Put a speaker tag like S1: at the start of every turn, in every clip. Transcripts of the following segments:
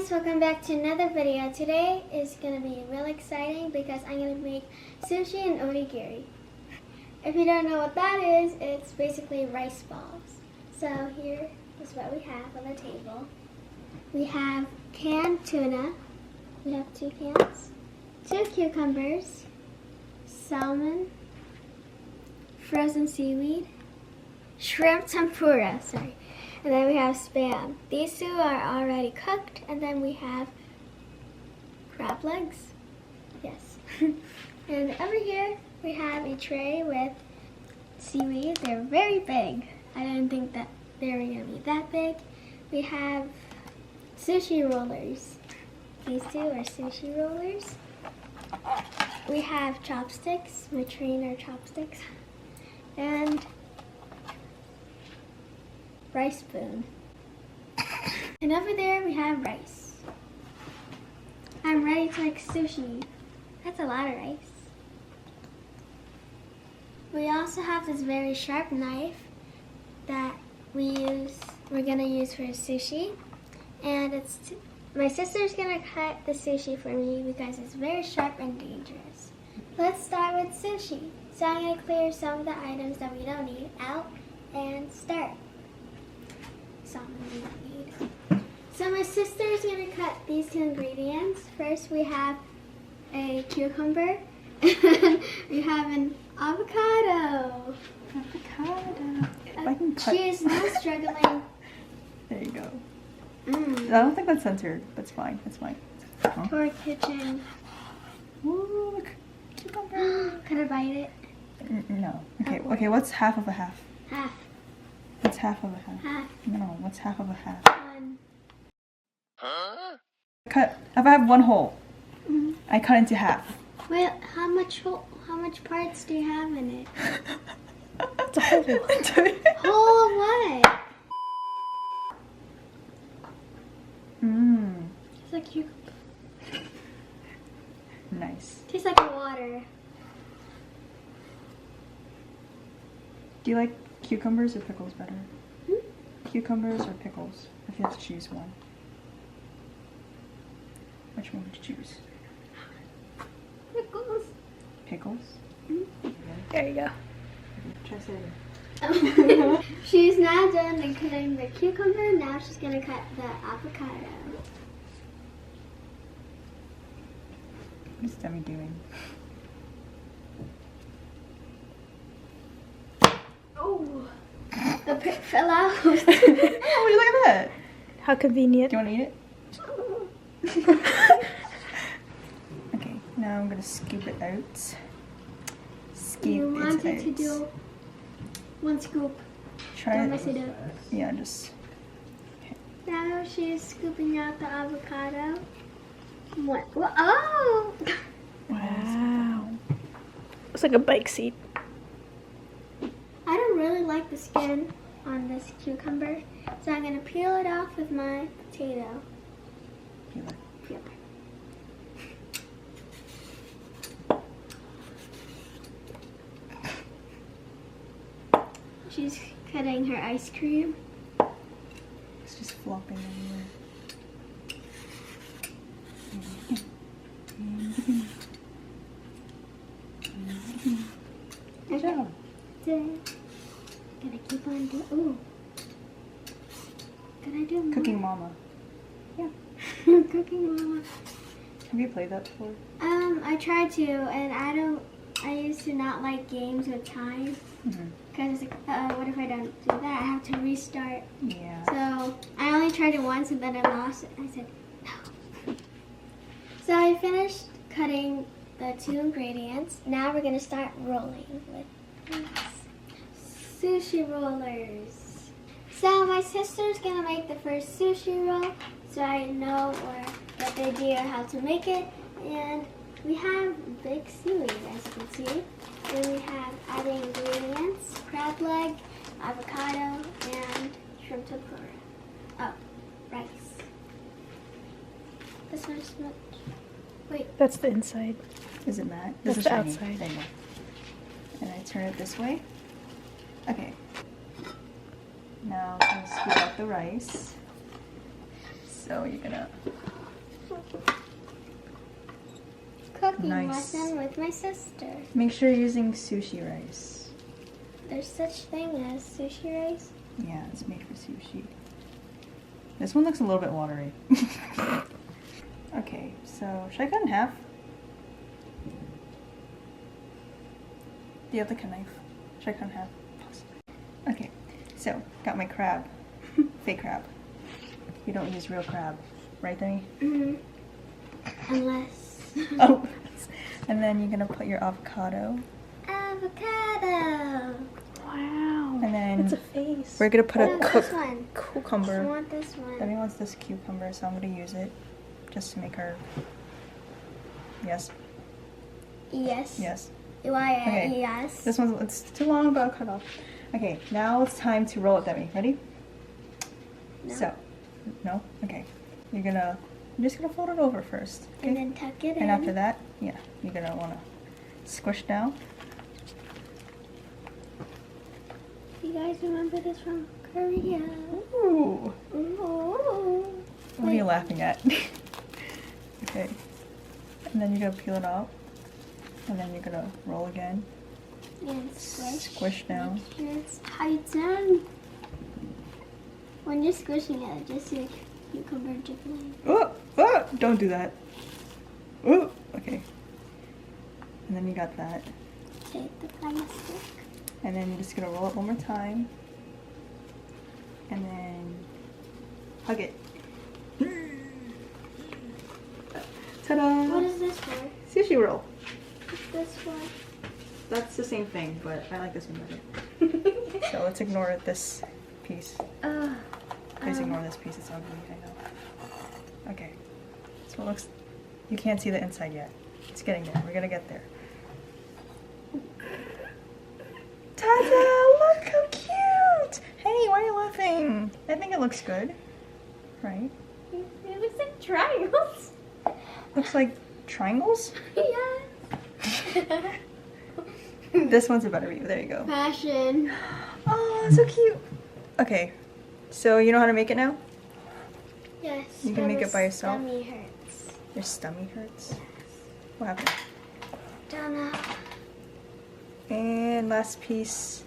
S1: guys, welcome back to another video. Today is going to be really exciting because I'm going to make sushi and onigiri. If you don't know what that is, it's basically rice balls. So here is what we have on the table. We have canned tuna. We have 2 cans, 2 cucumbers, salmon, frozen seaweed, shrimp tempura, and then we have Spam. These 2 are already cooked, and then we have crab legs. Yes. And over here we have a tray with seaweed. They're very big. I didn't think that they were going to be that big. We have sushi rollers. These 2 are sushi rollers. We have chopsticks, my trainer chopsticks, and rice spoon. And over there we have rice. I'm ready to make sushi. That's a lot of rice. We also have this very sharp knife that we're gonna use for sushi. And my sister's gonna cut the sushi for me because it's very sharp and dangerous. Let's start with sushi. So I'm gonna clear some of the items that we don't need out and start. So my sister is going to cut these 2 ingredients. First we have a cucumber and we have an avocado.
S2: I can cut.
S1: She is now struggling.
S2: There you go. I don't think that's censored. That's fine. That's fine. Huh?
S1: To our kitchen.
S2: Ooh, look. Cucumber.
S1: Can I bite it?
S2: No. Okay. Okay. What's half of a half?
S1: Half.
S2: What's half of a half?
S1: Half.
S2: No. What's half of a half?
S1: 1.
S2: Cut. If I have 1 hole,
S1: Mm-hmm.
S2: I cut into half.
S1: Wait, how much parts do you have in it?
S2: That's a whole.
S1: Whole of what?
S2: Mmm.
S1: It's like cucumber.
S2: Nice.
S1: Tastes like water.
S2: Do you like cucumbers or pickles better?
S1: Hmm?
S2: Cucumbers or pickles? If you have to choose one. Which one would you choose?
S1: Pickles.
S2: Pickles?
S1: Mm-hmm.
S2: There you go. Try saying.
S1: She's now done cutting the cucumber. Now she's going to cut the avocado.
S2: What is Demi doing?
S1: Oh, the pick fell out.
S2: Oh, look at that.
S3: How convenient.
S2: Do you want to eat it? Okay, now I'm going to scoop it out. Scoop
S1: You
S2: it
S1: wanted
S2: out.
S1: to do 1 scoop.
S2: Try
S1: Don't
S2: it.
S1: mess it up.
S2: Yeah, just.
S1: Now she's scooping out the avocado. What? Oh!
S3: Wow. It's like a bike seat.
S1: I don't really like the skin on this cucumber, so I'm going to peel it off with my potato.
S2: Peeler.
S1: Peeler. She's cutting her ice cream.
S2: It's just flopping everywhere. Good job.
S1: Gonna keep on doing. Ooh. Can I do more?
S2: Cooking Mama.
S1: Cooking mama.
S2: Have you played that before?
S1: I tried to, and I used to not like games with time. Because what if I don't do that? I have to restart.
S2: Yeah.
S1: So I only tried it once and then I lost it. I said, no. So I finished cutting the 2 ingredients. Now we're going to start rolling with these sushi rollers. So my sister's going to make the first sushi roll so I know or get the idea how to make it. And we have big seaweed, as you can see. Then we have other ingredients, crab leg, avocado, and shrimp tempura. Oh, rice. This one's much. Wait.
S3: That's the inside.
S2: Is it matte?
S3: That's
S2: This is
S3: the
S2: shiny.
S3: outside.
S2: There you go. And I turn it this way. Okay. Now I'm gonna scoop out the rice. So you're gonna
S1: cooking
S2: Nice.
S1: lesson with my sister.
S2: Make sure you're using sushi rice.
S1: There's such thing as sushi rice.
S2: Yeah, it's made for sushi. This one looks a little bit watery. Okay, so should I cut in half? Do you have like a knife? Should I cut in half? Okay, so got my crab. Fake crab. You don't use real crab, right, Demi?
S1: Unless.
S2: Oh, and then you're gonna put your avocado,
S1: Avocado.
S3: Wow.
S2: and then
S3: It's a face.
S2: we're gonna put a
S1: This one. I
S2: cucumber.
S1: want this one.
S2: Demi wants this cucumber, so I'm gonna use it just to make her. Yes,
S1: Yes.
S2: yes.
S1: Why?
S2: Okay.
S1: Yes.
S2: This one's it's too long, but I'll cut off. Okay, now it's time to roll it, Demi. Ready?
S1: No.
S2: So, no. Okay, you're just gonna fold it over first. Okay.
S1: And then tuck it in.
S2: And after that, yeah, you're gonna wanna squish down.
S1: You guys remember this from Korea?
S2: Ooh.
S1: Ooh.
S2: What are you laughing at? Okay. And then you're gonna peel it off. And then you're gonna roll again.
S1: And squish.
S2: Squish down.
S1: Make sure it's tight down. When you're squishing it, just see a cucumber dribbling.
S2: Oh, oh, don't do that. Oh, okay. And then you got that.
S1: Take the plastic.
S2: And then you're just gonna roll it one more time. And then hug it. Ta-da!
S1: What is this for?
S2: Sushi roll.
S1: What's this for?
S2: That's the same thing, but I like this one better. So let's ignore this piece. Please ignore this piece, it's ugly, I know. Okay. So it looks, you can't see the inside yet. It's getting there, we're gonna get there. Ta-da! Look how cute! Hey, why are you laughing? I think it looks good. Right?
S1: It looks like triangles.
S2: Looks like triangles?
S1: Yeah.
S2: This one's a better view, there you go.
S1: Passion.
S2: Oh, so cute! Okay, so you know how to make it now?
S1: Yes.
S2: You can
S1: but
S2: make
S1: my
S2: it by yourself?
S1: Stomach hurts.
S2: Your stomach hurts? What happened?
S1: Don't know.
S2: And last piece.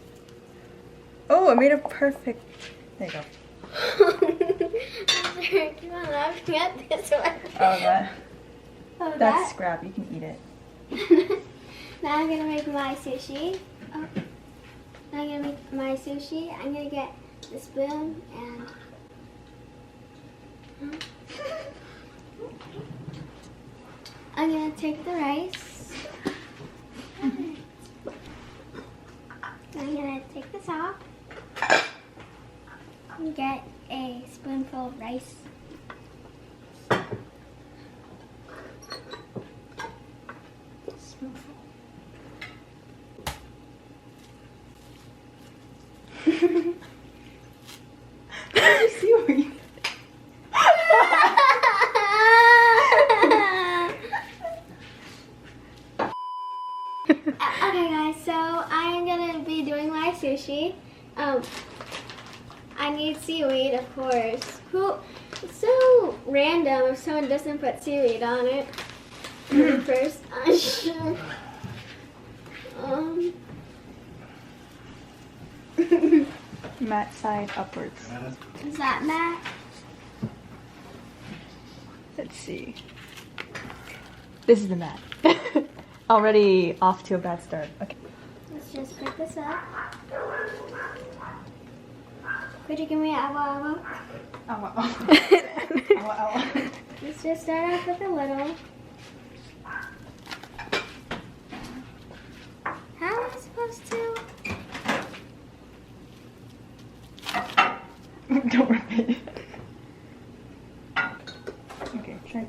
S2: Oh, I made it perfect. There you go.
S1: Keep on laughing at this one.
S2: Oh, that.
S1: Oh,
S2: That's scrap. You can eat it.
S1: Now I'm gonna make my sushi. Oh. Now I'm gonna make my sushi. I'm gonna get the spoon and. I'm gonna take the rice. I'm gonna take this off and get a spoonful of rice. Spoonful.
S2: Seaweed.
S1: Okay guys, so I'm gonna be doing my sushi. I need seaweed, of course. It's so random if someone doesn't put seaweed on it. First,
S2: Matte side upwards.
S1: is that matte?
S2: Let's see. This is the mat. Already off to a bad start. Okay.
S1: Let's just pick this up. Could you give me awa?
S2: Ow, ow. Ow, ow.
S1: Let's just start off with a little. How am I supposed to?
S2: Don't rip it. Okay, try.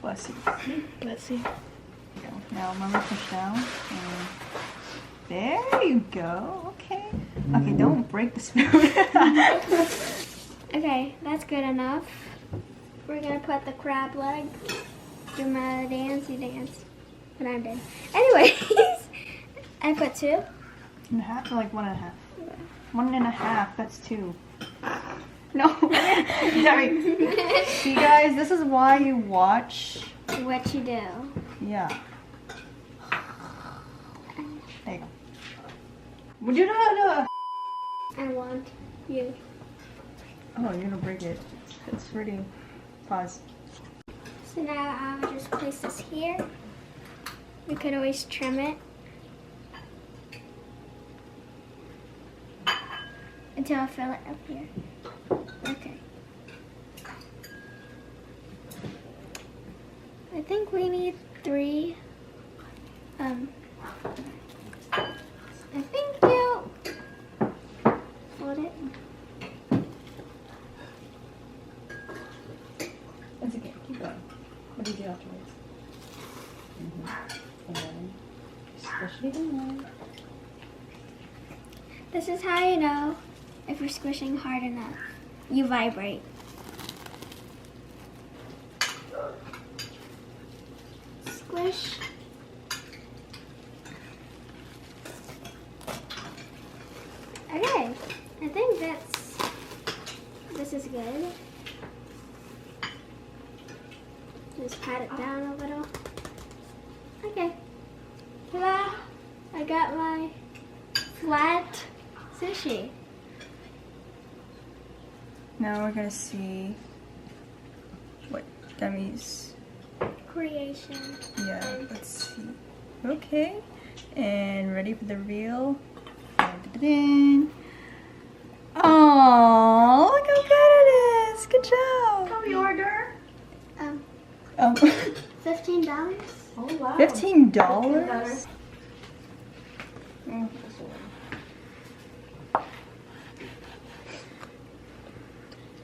S2: Bless you.
S3: Bless you.
S2: There you go. Now remember push down. And there you go. Okay. Okay, don't break the spoon.
S1: Okay, that's good enough. We're gonna put the crab leg. Do my dancey dance. But I'm dead. Anyways, I put 2.
S2: And a half or like 1.5? 1.5, that's 2. No. Sorry. See guys, this is why you watch
S1: what you do.
S2: Yeah. There you go. Would you not?
S1: I want you.
S2: Oh, you're gonna break it. It's pretty. Pause.
S1: So now I'll just place this here. We could always trim it until I fill it up here. Okay. I think we need 3. I think you hold it.
S2: That's okay. Keep going. What do you do afterwards? And then squish it again.
S1: This is how you know if you're squishing hard enough. You vibrate. Squish. Okay, I think this is good. Just pat it down a little. Okay. Ta-da! I got my flat sushi.
S2: Now we're gonna see what Demi's.
S1: Creation.
S2: Yeah, let's see. Okay, and ready for the real. Oh, look how good it is! Good job.
S3: How we order?
S1: $15.
S3: Oh wow.
S2: $15.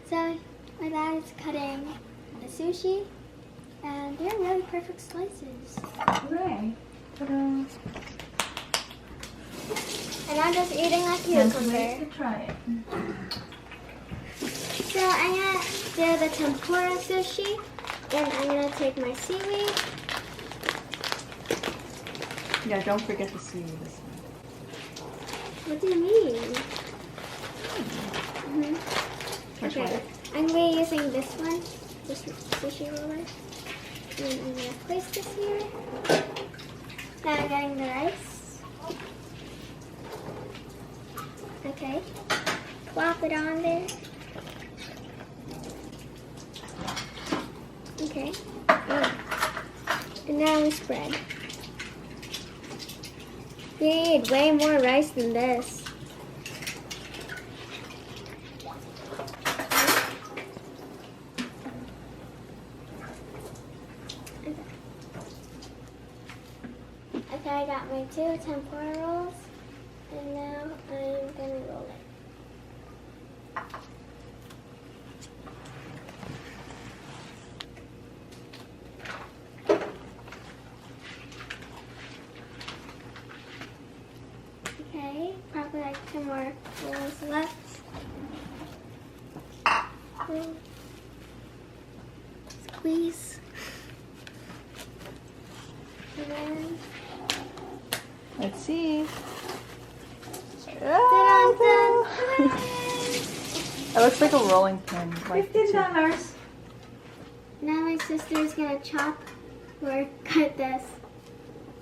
S1: So my dad is cutting the sushi, and they're really perfect slices.
S3: Hooray.
S2: Ta-da.
S1: And I'm just eating a
S3: Can't wait
S1: cucumber.
S3: to try it.
S1: So I'm gonna do the tempura sushi, and I'm gonna take my seaweed.
S2: Yeah, don't forget to see this one.
S1: What do you mean?
S2: Which
S1: Okay,
S2: one?
S1: I'm gonna be using this one, this sushi roller. And I'm gonna place this here. Now I'm getting the rice. Okay, plop it on there. Okay, and now we spread. You need way more rice than this. Okay, I got my 2 tempura rolls, and now I'm gonna roll it. Okay, probably like 2 more rolls left. Squeeze. And then,
S2: Let's see.
S1: dun-dun-dun.
S2: It looks like a rolling pin. Like
S3: $15.
S1: Now my sister's gonna chop or cut this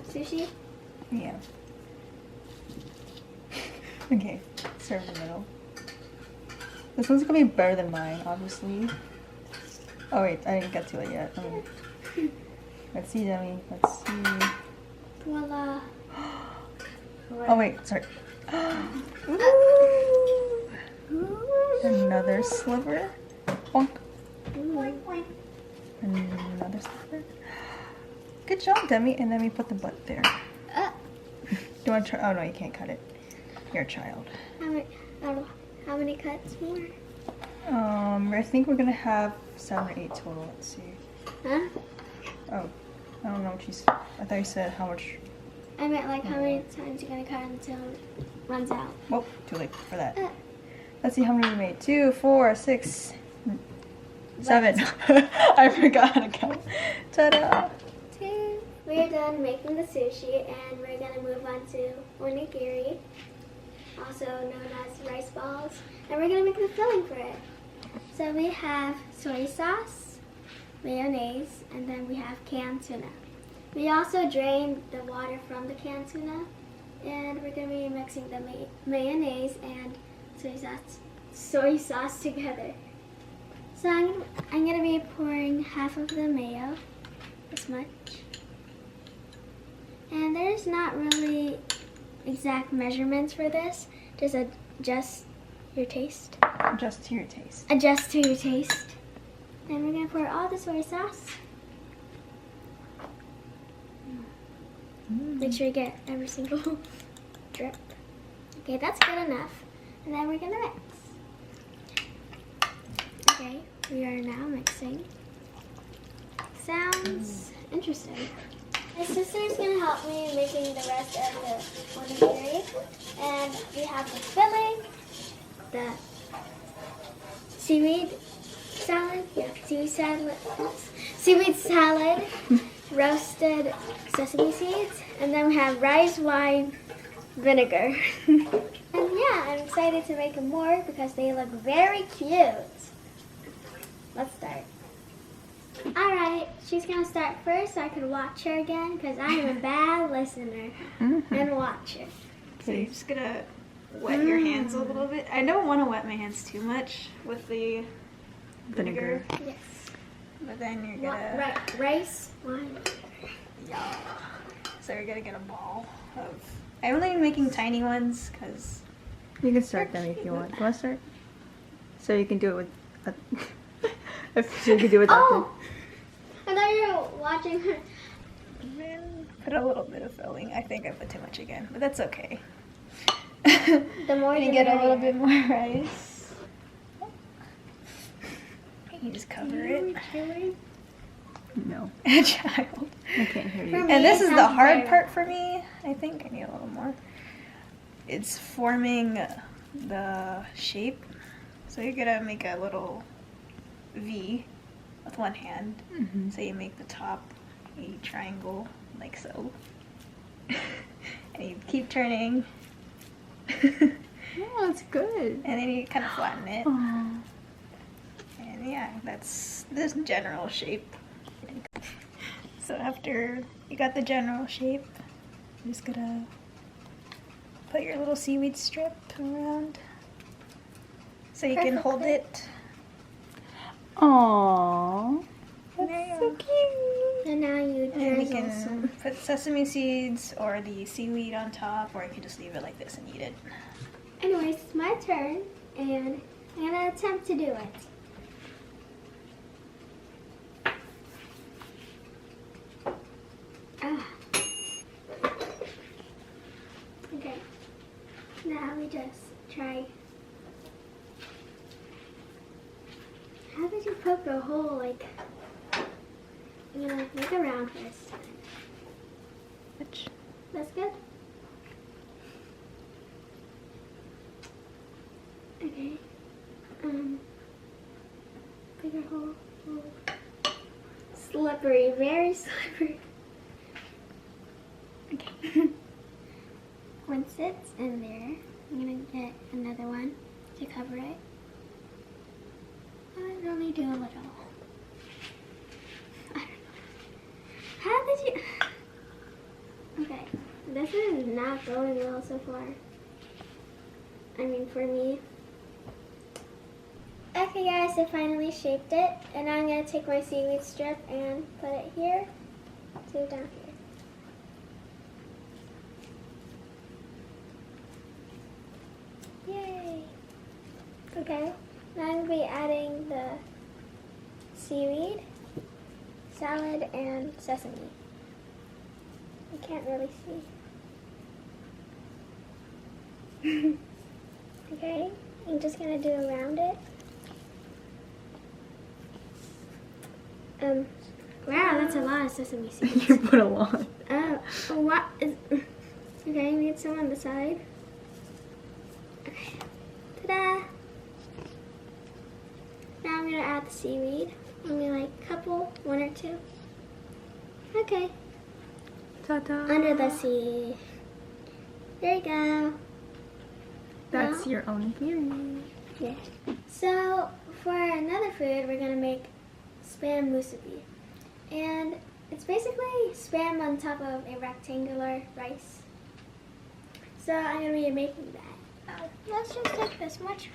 S1: sushi.
S2: Yeah. Okay, serve in the middle. This one's gonna be better than mine, obviously. Oh wait, I didn't get to it yet. Let's see, Demi. Let's see.
S1: Voila.
S2: Oh wait, sorry. Ooh. Another sliver. Bonk. Another sliver. Good job, Demi. And then we put the butt there. Do you want to try? Oh no, you can't cut it. You're a child.
S1: How many cuts more?
S2: I think we're gonna have 7 or 8 total. Let's see.
S1: Huh?
S2: Oh, I don't know what you said. I thought you said how much.
S1: I meant like how many times you're gonna cut until it runs out.
S2: Oh, too late for that. Let's see how many we made. 2, 4, 6, 7. I forgot how to count. Ta-da!
S1: We're done making the sushi, and we're gonna move on to onigiri, also known as rice balls, and we're gonna make the filling for it. So we have soy sauce, mayonnaise, and then we have canned tuna. We also drained the water from the canned tuna, and we're going to be mixing the mayonnaise and soy sauce together. So I'm going to be pouring half of the mayo, this much. And there's not really exact measurements for this, just adjust your taste.
S2: Just to your taste.
S1: Adjust to your taste. And we're going to pour all the soy sauce. Make sure you get every single drip. Okay, that's good enough. And then we're gonna mix. Okay, we are now mixing. Sounds interesting. My sister's gonna help me making the rest of the onigiri. And we have the filling, the seaweed salad, seaweed salad, roasted sesame seeds, and then we have rice wine vinegar. And yeah, I'm excited to make more because they look very cute. Let's start. Alright, she's gonna start first so I can watch her again because I am a bad listener and watcher.
S3: So you're just gonna wet your hands a little bit. I don't want to wet my hands too much with the vinegar.
S1: Yes.
S3: But then you're gonna...
S1: Rice wine.
S3: Yeah. So you're gonna get a ball of... I'm only making tiny ones because...
S2: You can start them if you want. You want to start? So you can do it with... so you can do it without
S1: Oh! I thought you were watching her.
S3: then put a little bit of filling. I think I put too much again, but that's okay.
S1: The more
S3: you get a little bit more rice. You just cover it.
S2: No.
S3: Child.
S2: I can't hear you.
S3: And this is the hard part for me. I think I need a little more. It's forming the shape. So you're gonna make a little V with one hand. So you make the top a triangle like so. And you keep turning.
S2: Oh, that's good.
S3: And then you kind of flatten it.
S2: Aww.
S3: And yeah, that's this general shape. So after you got the general shape, you're just gonna put your little seaweed strip around so you can hold it.
S2: Aww.
S3: That's
S2: so cute.
S1: And now you
S3: And you
S1: drizzle
S3: can
S1: some.
S3: put sesame seeds or the seaweed on top, or you can just leave it like this and eat it.
S1: Anyways, it's my turn, and I'm gonna attempt to do it. Okay, now we just try. How did you poke a hole like? I'm gonna make a round first.
S3: Which
S1: That's good. Okay. Bigger hole. Slippery, very slippery. Okay. Once it's in there, I'm gonna get another one to cover it. I only do a little. I don't know. How did you? Okay, this is not going well so far. I mean, for me. Okay guys, I finally shaped it, and now I'm going to take my seaweed strip and put it here to down here. Yay! Okay, now I'm going to be adding the seaweed, salad, and sesame. I can't really see. Okay, I'm just going to do around it. Wow, that's a lot of sesame seeds.
S2: You put a lot.
S1: Oh, what is... Okay, we need some on the side. Okay, ta-da! Now I'm gonna add the seaweed. Only like a couple, one or two. Okay,
S2: Ta-da.
S1: under the sea. There you go.
S2: That's
S1: Well,
S2: your onigiri.
S1: yeah. So, for another food, we're gonna make spam musubi. And it's basically spam on top of a rectangular rice. So I'm going to be making that. Let's just take this much.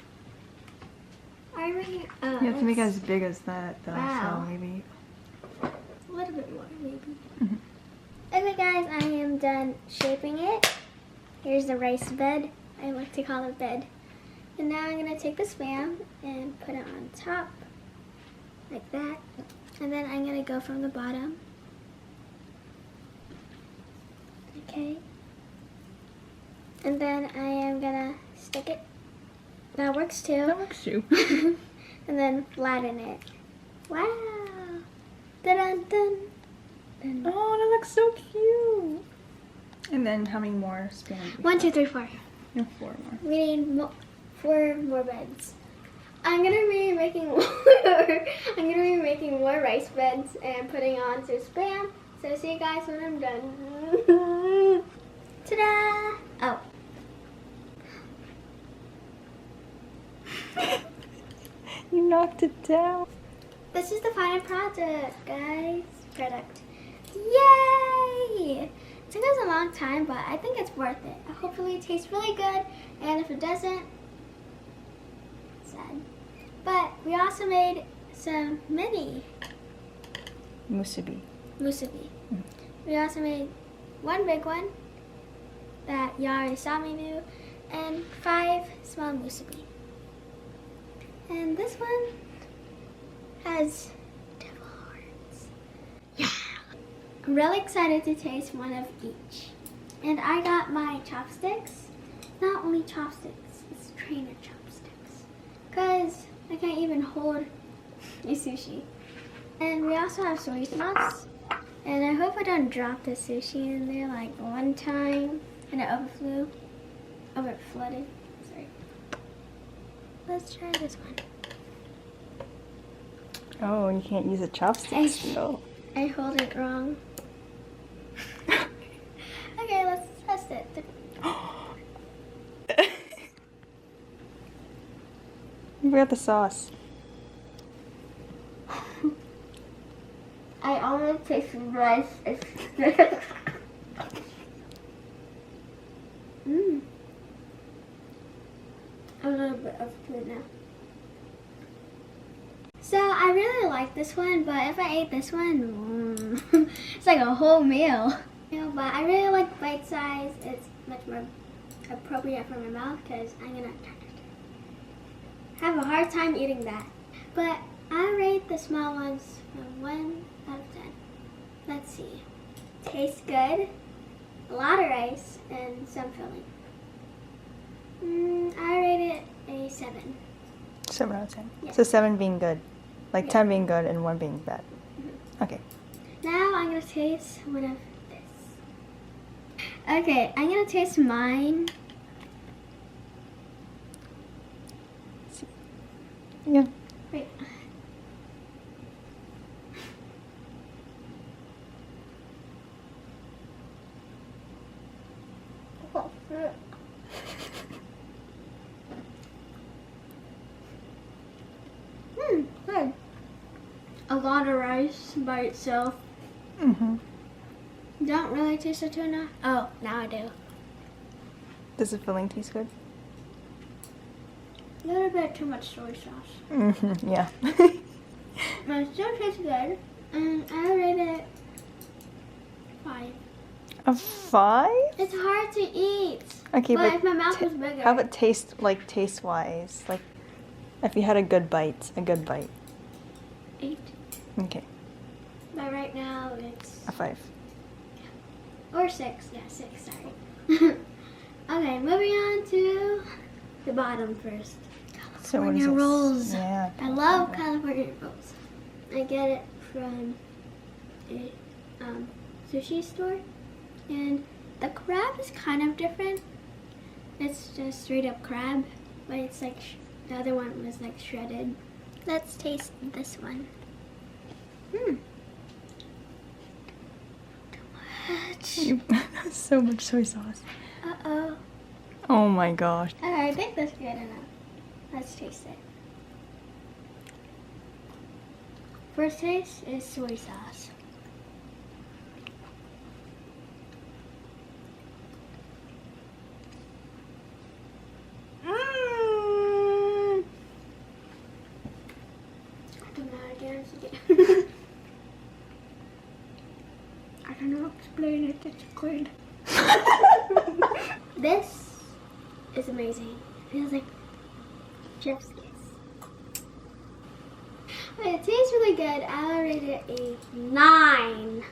S1: Are you making it? Oh,
S2: You have to make it as big as that, though,
S1: Wow.
S2: so maybe.
S1: A little bit more, maybe.
S2: Mhm.
S1: Okay, guys, I am done shaping it. Here's the rice bed. I like to call it bed. And now I'm going to take the spam and put it on top, like that. And then I'm going to go from the bottom. Okay. And then I am going to stick it. That works too.
S2: That works too.
S1: And then flatten it. Wow. Dun dun dun.
S2: Oh, that looks so cute. And then how many more spam?
S1: 1, 2, 3, 4.
S2: No, 4 more.
S1: We need 4 more beds. I'm gonna be making more rice beds and putting on some spam. So see you guys when I'm done. Ta-da! Oh.
S2: You knocked it down.
S1: This is the final product, guys. Yay! It took us a long time, but I think it's worth it. Hopefully it tastes really good, and if it doesn't, sad. But we also made some mini
S2: Musubi.
S1: musubi. We also made 1 big one that you already saw me do, and 5 small musubi. And this one has devil horns. Yeah! I'm really excited to taste one of each. And I got my chopsticks. Not only chopsticks, it's trainer chopsticks. Because I can't even hold a sushi. And we also have soy sauce. And I hope I don't drop the sushi in there like one time and it overflooded. Sorry. Let's try this one.
S2: Oh, you can't use a chopstick. No.
S1: I hold it wrong. Okay, let's test it.
S2: You forgot the sauce.
S1: I only taste rice. A little bit of food now. So I really like this one, but if I ate this one, it's like a whole meal. But I really like bite size. It's much more appropriate for my mouth because I'm gonna have a hard time eating that. But I rate the small ones from 1 out of 10. Let's see. Tastes good. A lot of rice and some filling. I rate it a 7.
S2: 7 out of 10.
S1: Yeah.
S2: So 7 being good. Like
S1: Yeah.
S2: 10 being good and 1 being bad. Okay.
S1: Now I'm gonna taste one of this. Okay, I'm gonna taste mine.
S2: Yeah.
S1: Wait. Good. A lot of rice by itself.
S2: Mm-hmm.
S1: Don't really taste the tuna. Oh, now I do.
S2: Does the filling taste good?
S1: A little bit too much soy sauce.
S2: Mm-hmm. Yeah.
S1: But it still tastes good. And I rate it 5.
S2: A 5?
S1: It's hard to eat.
S2: Okay,
S1: but
S2: but
S1: if my mouth was bigger.
S2: how about taste wise? Like, if you had a good bite,
S1: 8.
S2: Okay,
S1: But right now it's
S2: a 5.
S1: or 6. Yeah, 6. Sorry. Okay, moving on to the bottom first.
S2: So what is
S1: California
S2: this?
S1: rolls.
S2: Yeah.
S1: I love California rolls. I get it from a sushi store, and the crab is kind of different. It's just straight up crab, but it's like the other one was like shredded. Let's taste this one. Too much.
S2: So much soy sauce.
S1: Uh-oh.
S2: Oh my gosh.
S1: Okay, I think that's good enough. Let's taste it. First taste is soy sauce.
S3: Mmm.
S1: Do not again. I don't know how to explain it. It's good. This is amazing. It feels like chef's kiss. But it tastes really good. I rate it a 9.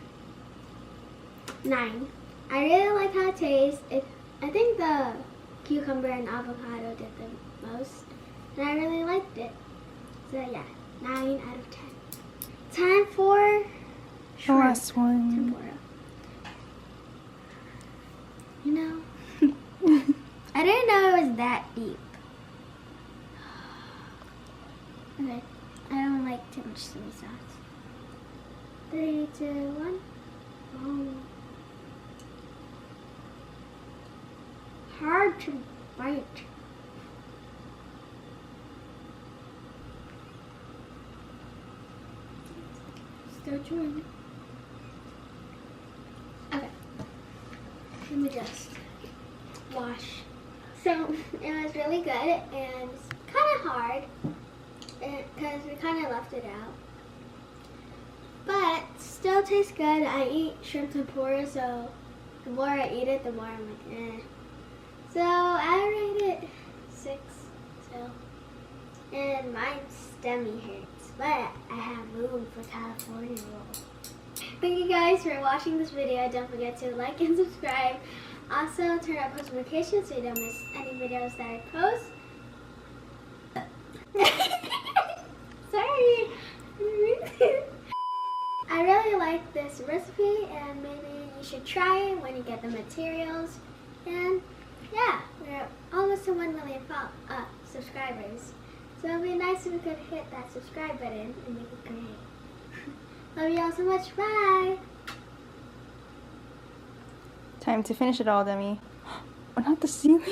S1: 9. I really like how it tastes. I think the cucumber and avocado did the most. And I really liked it. So yeah, 9 out of 10. Time for
S2: The
S1: shrimp
S2: last one.
S1: tempura. You know, I didn't know it was that deep. Okay, I don't like too much soy sauce. 3, 2, 1. Oh. Hard to bite. Still chewing. Okay. Let me just wash. So it was really good and it's kind of hard because we kind of left it out. But still tastes good. I eat shrimp tempura, so the more I eat it, the more I'm like, eh. So I rate it 6 still. And mine's Demi hurts, but I have room for California roll. Thank you guys for watching this video. Don't forget to like and subscribe. Also, turn on post notifications so you don't miss any videos that I post. Sorry. I really like this recipe and maybe you should try it when you get the materials. And yeah, we're almost to 1 million subscribers. So it would be nice if we could hit that subscribe button and make it great. Love you all so much. Bye.
S2: Time to finish it all, Demi. Oh, not the ceiling.